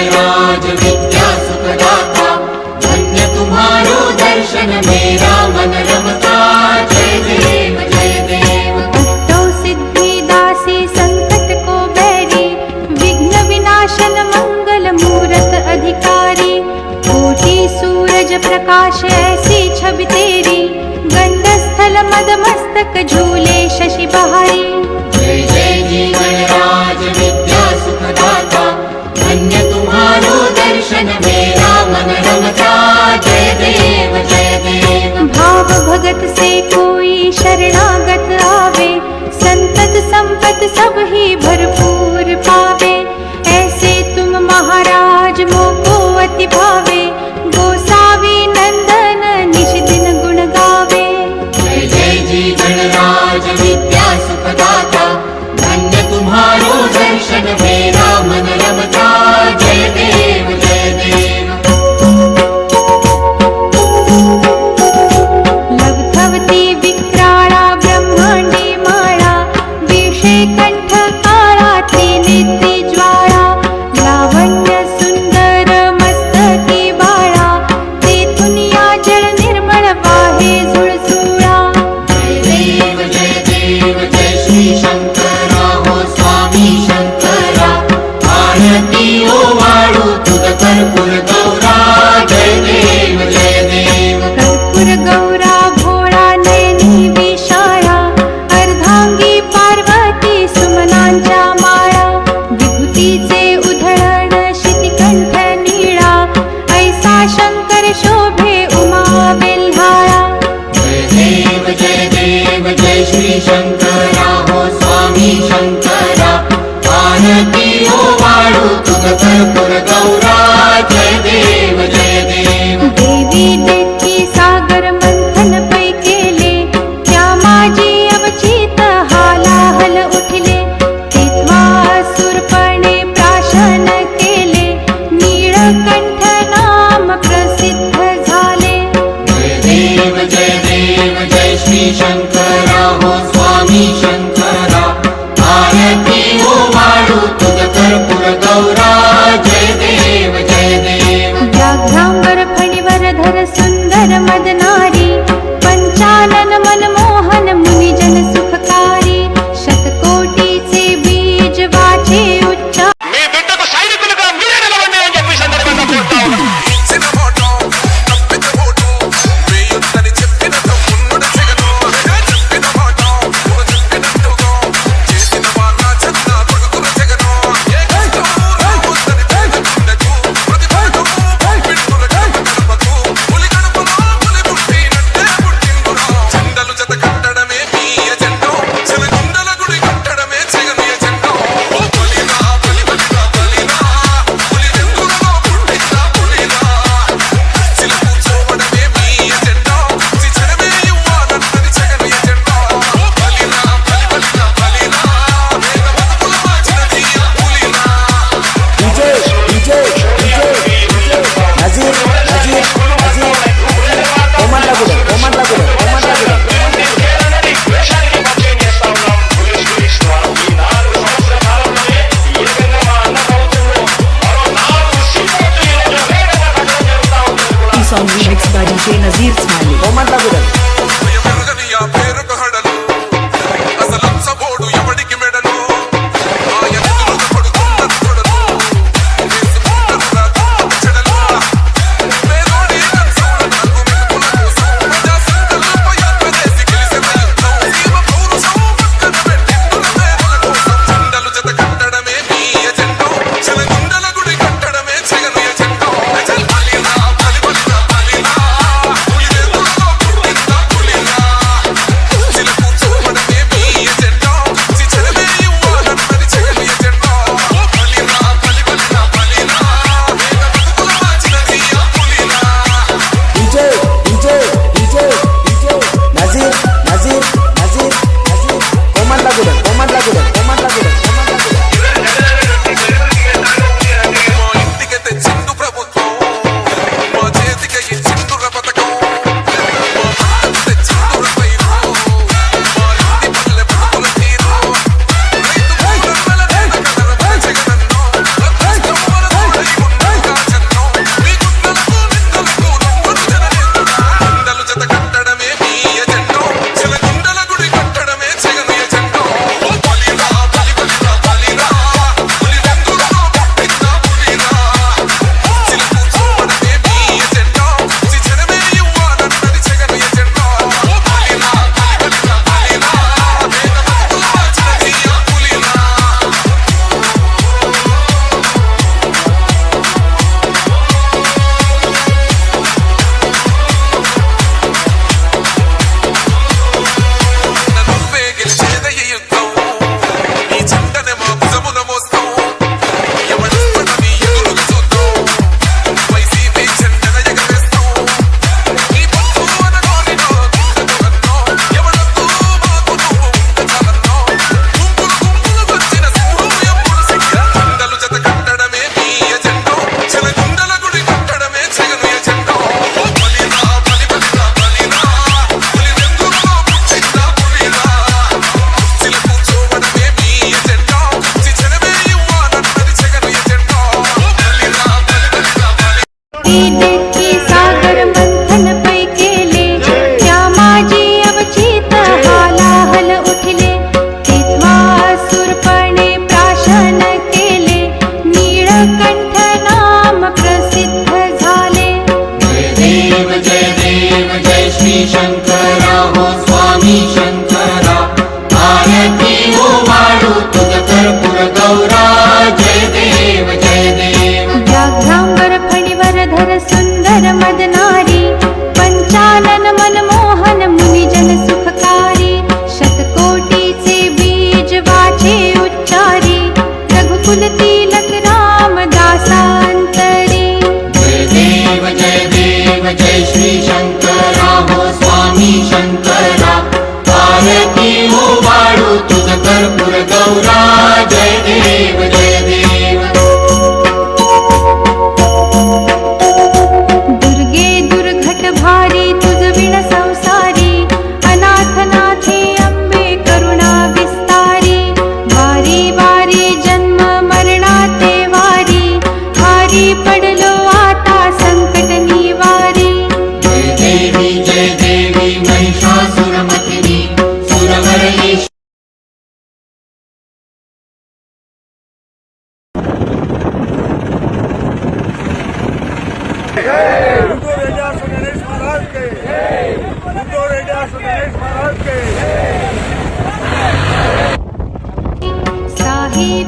गणराज विद्या सुखदाता, धन्य तुम्हारो दर्शन मेरा मन रमता। जय देव जय देव। अष्टौ सिद्धि दासी संकट को बैरी, विघ्न विनाशन मंगल मूरत अधिकारी। कोटि सूरज प्रकाश ऐसी छवि तेरी, गंध स्थल मद मस्तक झूले शशि बहारी। जय जय जी गणराज विद्या सुखदाता, धन्य तुम्हारो दर्शन मेरा मन रमता। जय देव जय देव। भाव भगत से कोई शरणागत आवे, संतत संपत सब ही भरपूर पावे। ऐसे तुम महाराज मोको अति भावे, गोसावी नंदन निश दिन गुण गावे। जय जय जी गणराज विद्या सुखदाता, धन्य तुम्हारो दर्शन मेरा मन रमता। जय देव जय देव। लवथवती विक्राळा ब्रह्मांडी माळा, विषे कंठ काळा त्रिनेत्री ज्वाळा। लावण्य सुंदर मस्तकी बाळा, तेथून या जल निर्मळ वाहे झुळझुळा। जय देव जय श्री शंकरा हो स्वामी शंकरा, आरती ओ वाळू तुझ कर्पूर गौरा। जय देव जय देव। कर्पूर गौरा भोळा नयनी विशाळा, अर्धांगी पार्वती सुमनांच्या माळा। विभूतीचे उधळण शितिकंठ नीळा, ऐसा शंकर शोभे उमा बेल्हाळा। जय देव जय श्री शंकरा हो स्वामी शंकरा, आरती ओ वाळू तुझ कर्पूर गौरा। जय देव जय देव। देवी देठी सागर मंथन पै केले, त्या माझी अवचित हालाहल उठले। तेव्हा असुरपणे प्राशन केले, नीळकंठ नाम प्रसिद्ध झाले। जय देव जय श्री शंकरा हो स्वामी शंकरा, आरती ओ वाळू तुझ कर्पूर गौरा। जय देव जय देव। व्याघ्रांबर फणीवर धर सुंदर मदनारी, पंचानन मनमोहन मुनिजन सुखकारी। शतकोटीचे बीज वाचे उच्चार, మీ బిడ్డకు సైనికులుగా మీరే నిలవండి అని చెప్పి సందర్భంగా కోరుతా ఉన్నాను. Song remixed by DJ Nazir Smiley. Oman Lagudan. देवी देखी सागर मंथन पै केले, त्या माझी अवचित हालाहल उठले. तेव्हा सुरपणे प्राशन केले, नीळकंठ नाम प्रसिद्ध झाले. जय देव जय श्री शंकरा हो स्वामी शंकरा. आरती हो वाळू तुझ कर्पूर गौरा. जय देव जय देव. व्याघ्रांबर फणीवर धर सुंदर मदनारी, पंचानन मनमोहन मुनिजन सुखकारी. शतकोटीचे बीज वाचे उच्चारी, रघुकुल तिलक राम दासांतरी. जय देव जय श्री शंकरा हो स्वामी शंकरा. आरती हो वाळू तुझ कर्पूर गौरा. जय देव जय देव. दुर्गे दुर्घट भारी तुझ विण संसारी, अनाथनाथे अंबे करुणा विस्तारी. वारी वारी जन्म मरणाते वारी, भारी पडलो आता संकट निवारी. जय देवी महिषासुरमर्दिनी. सुरवर ईश साही